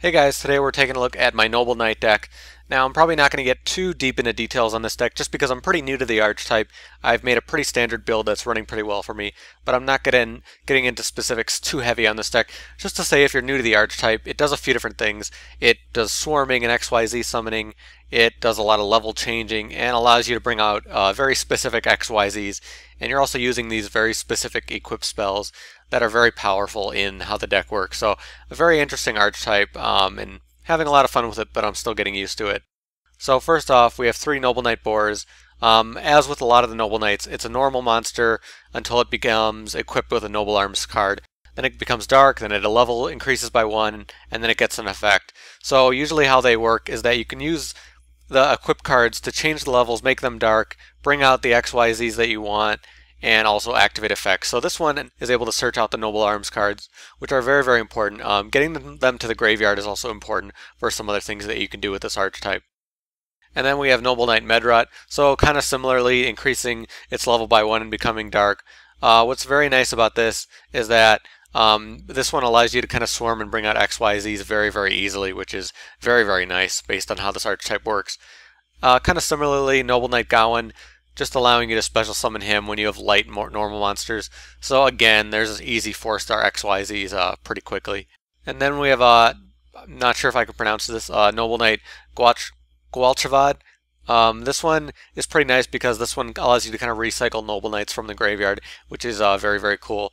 Hey guys, today we're taking a look at my Noble Knight deck. Now I'm probably not going to get too deep into details on this deck just because I'm pretty new to the archetype. I've made a pretty standard build that's running pretty well for me, but I'm not getting into specifics too heavy on this deck. Just to say, if you're new to the archetype, it does a few different things. It does swarming and XYZ summoning, it does a lot of level changing, and allows you to bring out very specific XYZs, and you're also using these very specific equip spells that are very powerful in how the deck works. So a very interesting archetype, and having a lot of fun with it, but I'm still getting used to it. So first off, we have 3 Noble Knight Borz. As with a lot of the Noble Knights, it's a normal monster until it becomes equipped with a Noble Arms card. Then it becomes dark, then a level increases by 1, and then it gets an effect. So usually how they work is that you can use the equip cards to change the levels, make them dark, bring out the XYZs that you want, and also activate effects. So this one is able to search out the Noble Arms cards, which are very, very important. Getting them to the graveyard is also important for some other things that you can do with this archetype. And then we have Noble Knight Medraut, so kind of similarly increasing its level by 1 and becoming dark. What's very nice about this is that this one allows you to kind of swarm and bring out XYZs very, very easily, which is very, very nice based on how this archetype works. Kind of similarly, Noble Knight Gawayn, just allowing you to special summon him when you have light normal monsters. So again, there's easy 4-star XYZs pretty quickly. And then we have, I'm not sure if I can pronounce this, Noble Knight Gwalchavad. This one is pretty nice because this one allows you to kind of recycle Noble Knights from the graveyard, which is very, very cool.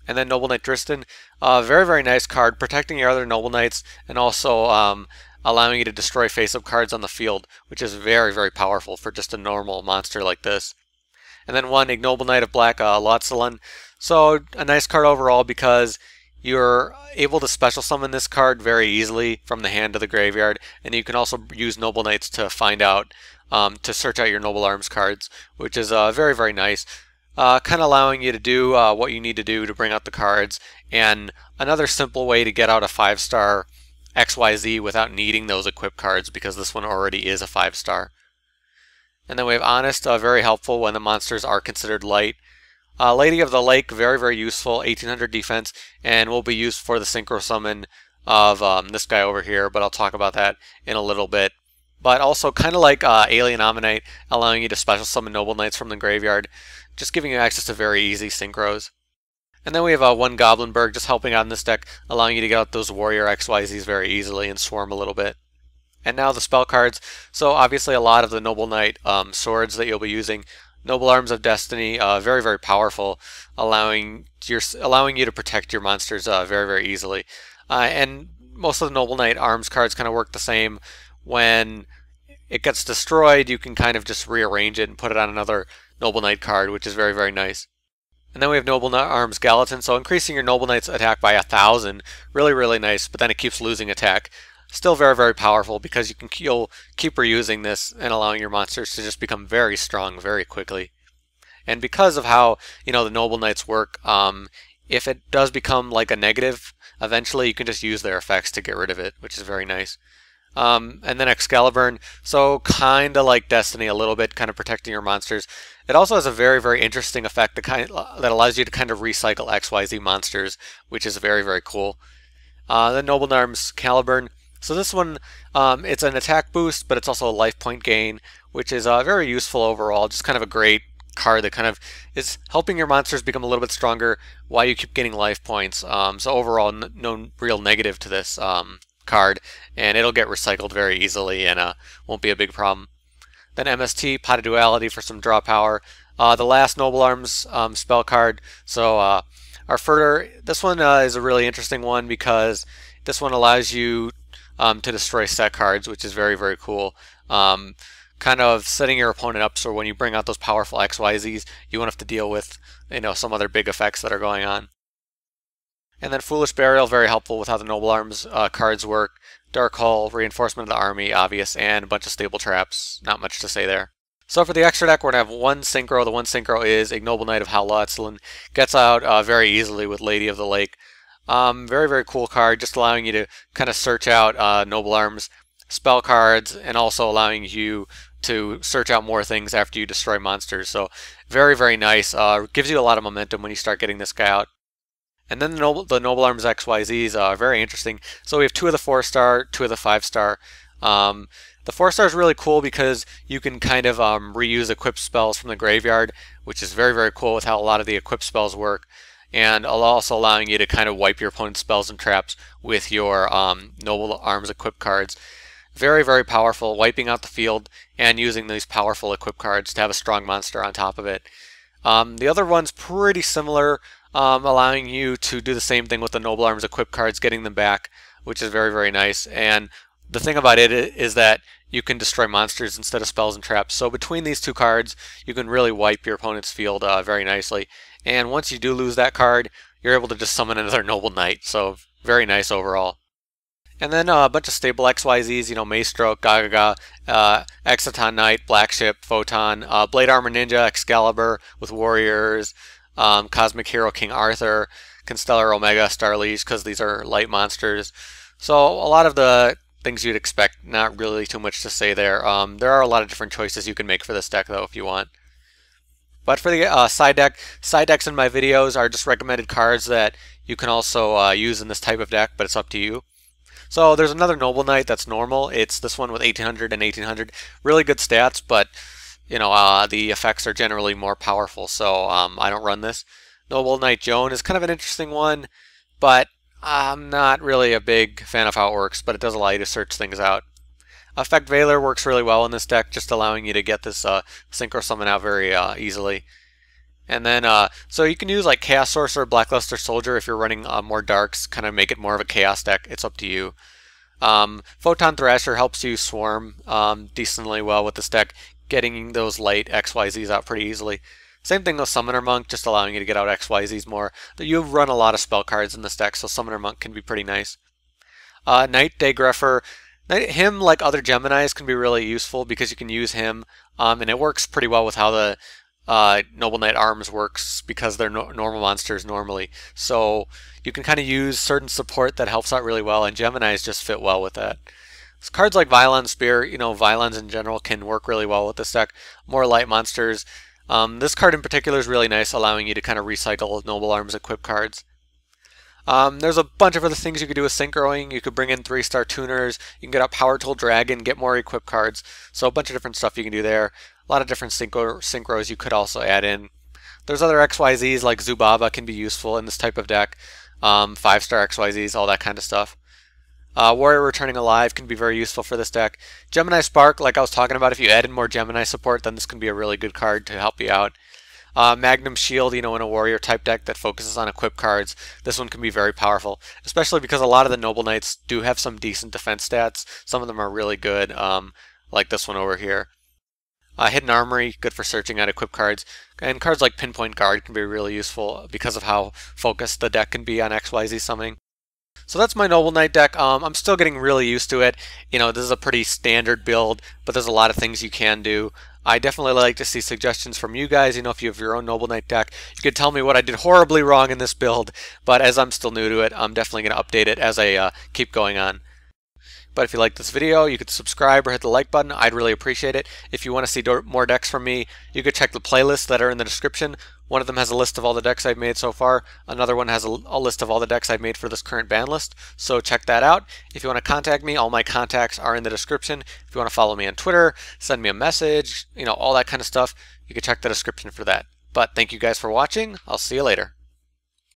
And then Noble Knight Drystan, very, very nice card, protecting your other Noble Knights, and also allowing you to destroy face-up cards on the field, which is very, very powerful for just a normal monster like this. And then one Ignoble Knight of Black, Laundsallyn. So a nice card overall because you're able to special summon this card very easily from the hand to the graveyard, and you can also use Noble Knights to find out, to search out your Noble Arms cards, which is very, very nice. Kind of allowing you to do what you need to do to bring out the cards, and another simple way to get out a 5-star XYZ without needing those equip cards, because this one already is a 5-star. And then we have Honest, very helpful when the monsters are considered light. Lady of the Lake, very, very useful, 1800 defense, and will be used for the synchro summon of this guy over here, but I'll talk about that in a little bit. But also kind of like Alien Ammonite, allowing you to special summon Noble Knights from the graveyard, just giving you access to very easy synchros. And then we have one Goblindbergh, just helping out in this deck, allowing you to get out those warrior XYZs very easily and swarm a little bit. And now the spell cards. So obviously a lot of the Noble Knight swords that you'll be using. Noble Arms of Destiny, very, very powerful, allowing you to protect your monsters very, very easily. And most of the Noble Knight Arms cards kind of work the same. When it gets destroyed, you can kind of just rearrange it and put it on another Noble Knight card, which is very, very nice. And then we have Noble Arms Gallatin, so increasing your Noble Knight's attack by 1,000, really, really nice, but then it keeps losing attack. Still very, very powerful because you'll keep reusing this and allowing your monsters to just become very strong very quickly. And because of how, the Noble Knights work, if it does become like a negative, eventually you can just use their effects to get rid of it, which is very nice. And then Excaliburn, so kind of like Destiny a little bit, kind of protecting your monsters. It also has a very, very interesting effect that allows you to kind of recycle XYZ monsters, which is very, very cool. Then Noble Arms Caliburn. So this one, it's an attack boost, but it's also a life point gain, which is very useful overall. Just kind of a great card that kind of is helping your monsters become a little bit stronger while you keep getting life points. So overall, no real negative to this card, and it'll get recycled very easily and won't be a big problem. Then MST, Pot of Duality for some draw power. The last Noble Arms spell card. So Arfeudutyr, this one is a really interesting one because this one allows you to destroy set cards, which is very, very cool. Kind of setting your opponent up so when you bring out those powerful XYZs, you won't have to deal with some other big effects that are going on. And then Foolish Burial, very helpful with how the Noble Arms cards work. Dark Hull, Reinforcement of the Army, obvious, and a bunch of stable traps. Not much to say there. So for the extra deck, we're going to have one synchro. The one synchro is Ignoble Knight of Laundsallyn. Gets out very easily with Lady of the Lake. Very, very cool card, just allowing you to kind of search out Noble Arms spell cards, and also allowing you to search out more things after you destroy monsters. So very, very nice. Gives you a lot of momentum when you start getting this guy out. And then the Noble Arms XYZs are very interesting. So we have 2 of the 4-star, 2 of the 5-star. The 4-star is really cool because you can kind of reuse equipped spells from the graveyard, which is very, very cool with how a lot of the equipped spells work. And also allowing you to kind of wipe your opponent's spells and traps with your Noble Arms equipped cards. Very, very powerful, wiping out the field and using these powerful equipped cards to have a strong monster on top of it. The other one's pretty similar, allowing you to do the same thing with the Noble Arms equipped cards, getting them back, which is very, very nice. And the thing about it is that you can destroy monsters instead of spells and traps. So between these 2 cards, you can really wipe your opponent's field very nicely. And once you do lose that card, you're able to just summon another Noble Knight. So very nice overall. And then a bunch of stable XYZs, you know, Maestroke, Gagaga, Exciton Knight, Blackship, Photon, Blade Armor Ninja, Excaliburn with Warriors, Cosmic Hero King Arthur, Constellar Omega, Starliege, because these are light monsters. So a lot of the things you'd expect, not really too much to say there. There are a lot of different choices you can make for this deck though if you want. But for the side decks in my videos are just recommended cards that you can also use in this type of deck, but it's up to you. So there's another Noble Knight that's normal. It's this one with 1800 and 1800. Really good stats, but you know the effects are generally more powerful, so I don't run this. Noble Knight Joan is kind of an interesting one, but I'm not really a big fan of how it works, but it does allow you to search things out. Effect Veiler works really well in this deck, just allowing you to get this Synchro Summon out very easily. And then, so you can use like Chaos Sorcerer, Blackluster Soldier if you're running more darks, kind of make it more of a Chaos deck. It's up to you. Photon Thrasher helps you swarm decently well with this deck, getting those light XYZs out pretty easily. Same thing with Summoner Monk, just allowing you to get out XYZs more. You run a lot of spell cards in this deck, so Summoner Monk can be pretty nice. Night Daygreffer. Him, like other Geminis, can be really useful because you can use him, and it works pretty well with how the Noble Knight Arms works because they're normal monsters normally. So you can kind of use certain support that helps out really well, and Geminis just fit well with that. So cards like Vylon Spear, you know, Vylons in general can work really well with this deck. More light monsters. This card in particular is really nice, allowing you to kind of recycle Noble Arms equipped cards. There's a bunch of other things you could do with synchroing. You could bring in 3-star tuners. You can get out Power Tool Dragon, get more equipped cards. So a bunch of different stuff you can do there. A lot of different synchros you could also add in. There's other XYZs like Zubaba can be useful in this type of deck. 5-star XYZs, all that kind of stuff. Warrior Returning Alive can be very useful for this deck. Gemini Spark, like I was talking about, if you add in more Gemini support, then this can be a really good card to help you out. Magnum Shield, you know, in a warrior type deck that focuses on equipped cards, this one can be very powerful, especially because a lot of the Noble Knights do have some decent defense stats. Some of them are really good, like this one over here. Hidden Armory, good for searching out equipped cards, and cards like Pinpoint Guard can be really useful because of how focused the deck can be on XYZ summoning. So that's my Noble Knight deck. I'm still getting really used to it. You know, this is a pretty standard build, but there's a lot of things you can do. I definitely like to see suggestions from you guys. You know, if you have your own Noble Knight deck, you could tell me what I did horribly wrong in this build, but as I'm still new to it, I'm definitely going to update it as I keep going on. But if you like this video, you could subscribe or hit the like button. I'd really appreciate it. If you want to see more decks from me, you could check the playlists that are in the description. One of them has a list of all the decks I've made so far. Another one has a list of all the decks I've made for this current ban list. So check that out. If you want to contact me, all my contacts are in the description. If you want to follow me on Twitter, send me a message, you know, all that kind of stuff, you can check the description for that. But thank you guys for watching. I'll see you later.